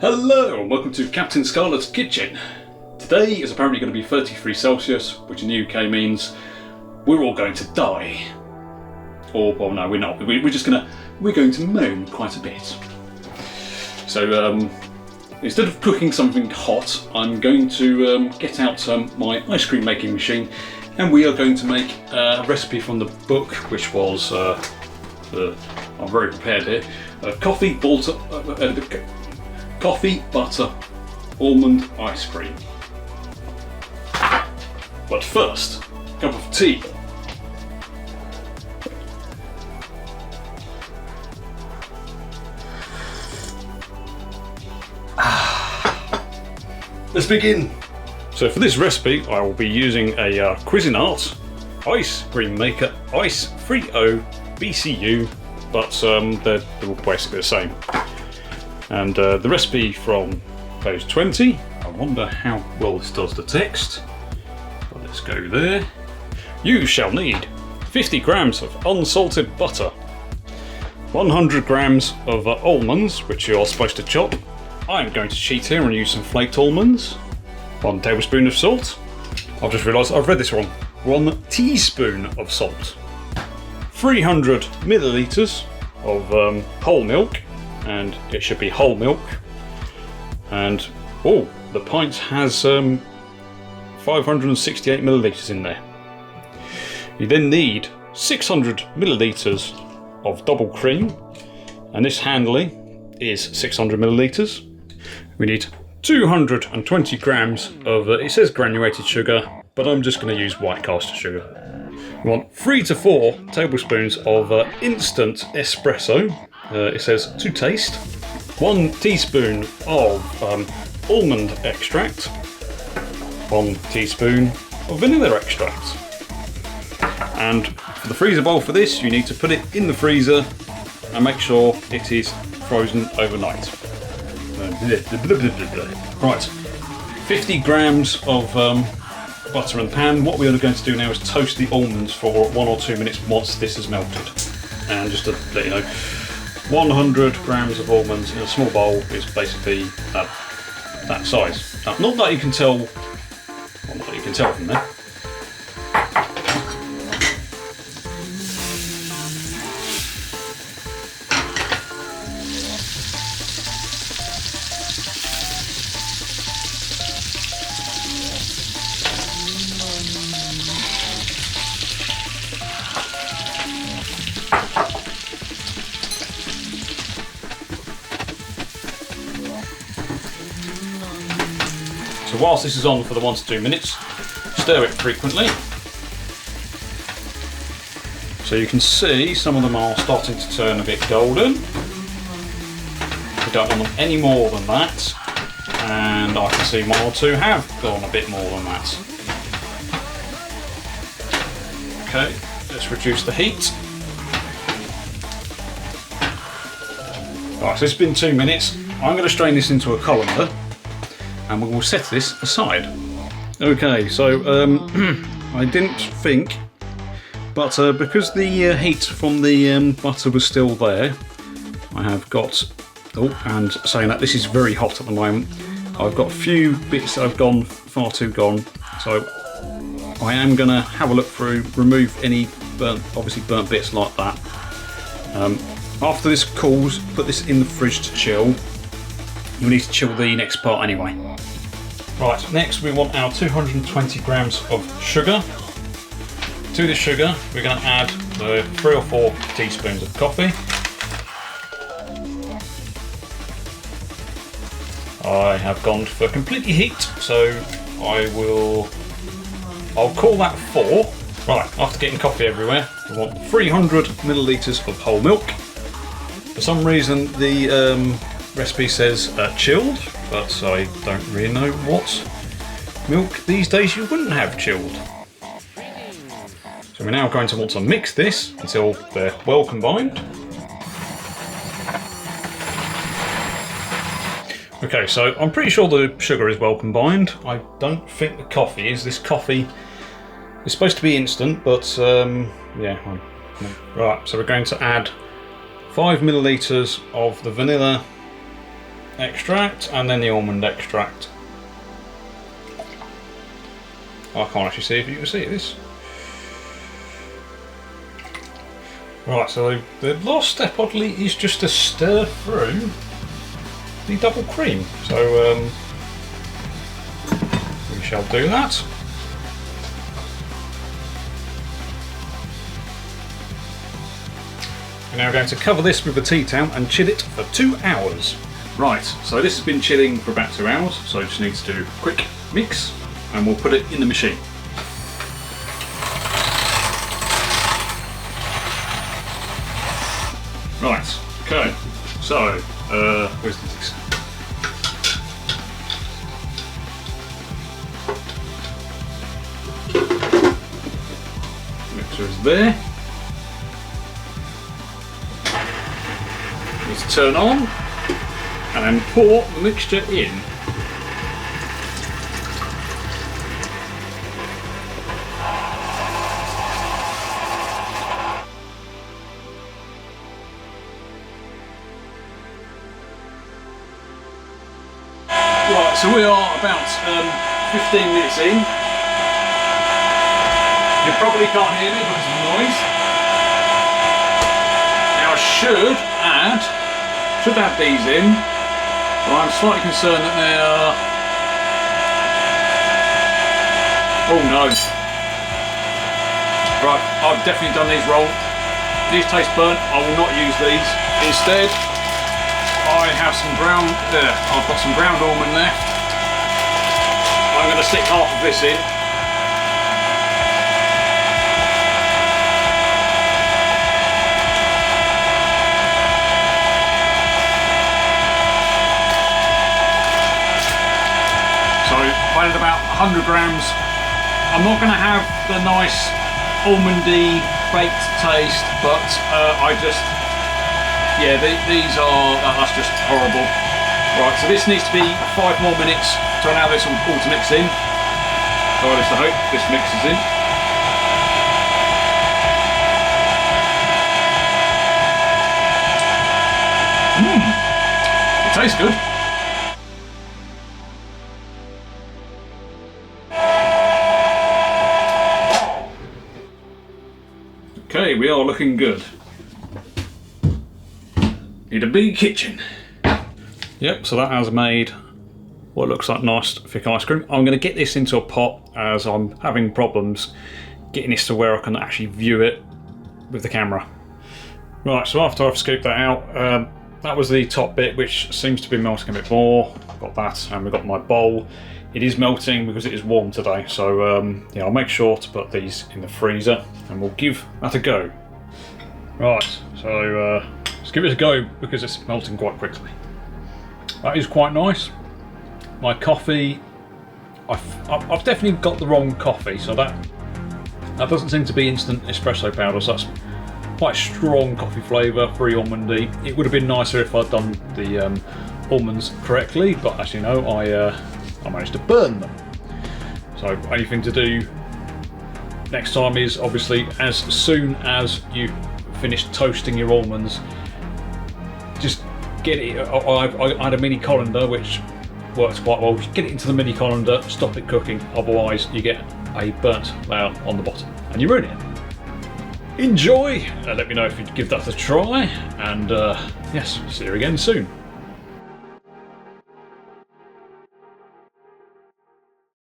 Hello and welcome to Captain Scarlet's kitchen. Today is apparently going to be 33 Celsius, which in the UK means we're all going to die. Or, well, no, we're not. We're going to moan quite a bit. So instead of cooking something hot, I'm going to get out my ice cream making machine, and we are going to make a recipe from the book, which was I'm very prepared here. Coffee butter almond ice cream. But first, a cup of tea. Let's begin. So for this recipe, I will be using a Cuisinart ice cream maker Ice 30 BCU, but they're all basically the same. And the recipe from page 20, I wonder how well this does the text, but let's go there. You shall need 50 grams of unsalted butter, 100 grams of almonds, which you're supposed to chop. I'm going to cheat here and use some flaked almonds, 1 tablespoon of salt. I've just realised I've read this wrong. 1 teaspoon of salt, 300 millilitres of whole milk, and it should be whole milk. And oh, the pint has 568 millilitres in there. You then need 600 millilitres of double cream, and this handily is 600 millilitres. We need 220 grams of, it says granulated sugar, but I'm just going to use white caster sugar. We want 3 to 4 tablespoons of instant espresso. It says to taste. 1 teaspoon of almond extract. 1 teaspoon of vanilla extract. And for the freezer bowl for this, you need to put it in the freezer and make sure it is frozen overnight. Right, 50 grams of butter in the pan. What we are going to do now is toast the almonds for 1 or 2 minutes once this has melted. And just to let you know, 100 grams of almonds in a small bowl is basically that size. Not that you can tell, well, not that you can tell from there. So whilst this is on for the 1 to 2 minutes, stir it frequently. So you can see some of them are starting to turn a bit golden. We don't want them any more than that. And I can see 1 or 2 have gone a bit more than that. Okay, let's reduce the heat. Right, so it's been 2 minutes. I'm going to strain this into a colander, and we will set this aside. Okay, so I didn't think, but because the heat from the butter was still there, I have got, and saying that this is very hot at the moment, I've got a few bits that have gone far too gone, so I am going to have a look through, remove any obviously burnt bits like that. After this cools, put this in the fridge to chill. You'll need to chill the next part anyway. Right, next we want our 220 grams of sugar. To the sugar, we're going to add the 3 or 4 teaspoons of coffee. I have gone for completely heat, so I'll call that 4. Right, after getting coffee everywhere, we want 300 millilitres of whole milk. For some reason, the recipe says chilled, but I don't really know what milk these days you wouldn't have chilled. So we're now going to want to mix this until they're well combined. Okay, so I'm pretty sure the sugar is well combined. I don't think the coffee is. This coffee is supposed to be instant, but yeah. Right, so we're going to add 5 millilitres of the vanilla extract and then the almond extract. I can't actually see if you can see this. Right, so the last step oddly is just to stir through the double cream. So we shall do that. We're now going to cover this with a tea towel and chill it for 2 hours. Right, so this has been chilling for about 2 hours, so I just need to do a quick mix and we'll put it in the machine. Right, okay, so, where's the mix? Mixer is there. Let's turn on and then pour the mixture in. Right, so we are about 15 minutes in. You probably can't hear me because of the noise. Now I should add these in, but I'm slightly concerned that they are... Oh no. Right, I've definitely done these wrong. These taste burnt, I will not use these. Instead, I have some brown, there, I've got some ground almond left. I'm going to stick half of this in. So I added about 100 grams. I'm not going to have the nice almondy baked taste, but yeah, these are, that's just horrible. Right, so this needs to be 5 more minutes to allow this all to mix in. So I just hope this mixes in. It tastes good. Okay, we are looking good. Need a big kitchen. Yep, so that has made what looks like nice thick ice cream. I'm going to get this into a pot as I'm having problems getting this to where I can actually view it with the camera. Right, so after I've scooped that out, that was the top bit which seems to be melting a bit more. I've got that and we've got my bowl. It is melting because it is warm today, so yeah, I'll make sure to put these in the freezer and we'll give that a go. Right, so let's give it a go because it's melting quite quickly. That is quite nice. My coffee, I've definitely got the wrong coffee, so that doesn't seem to be instant espresso powder, so that's quite strong coffee flavour, very almondy. It would have been nicer if I'd done the almonds correctly, but as you know, I managed to burn them. So anything to do next time is obviously as soon as you finish toasting your almonds, just get it. I had a mini colander which works quite well. Just get it into the mini colander, stop it cooking, otherwise you get a burnt layer on the bottom and you ruin it. Enjoy! Let me know if you'd give that a try, and yes, see you again soon.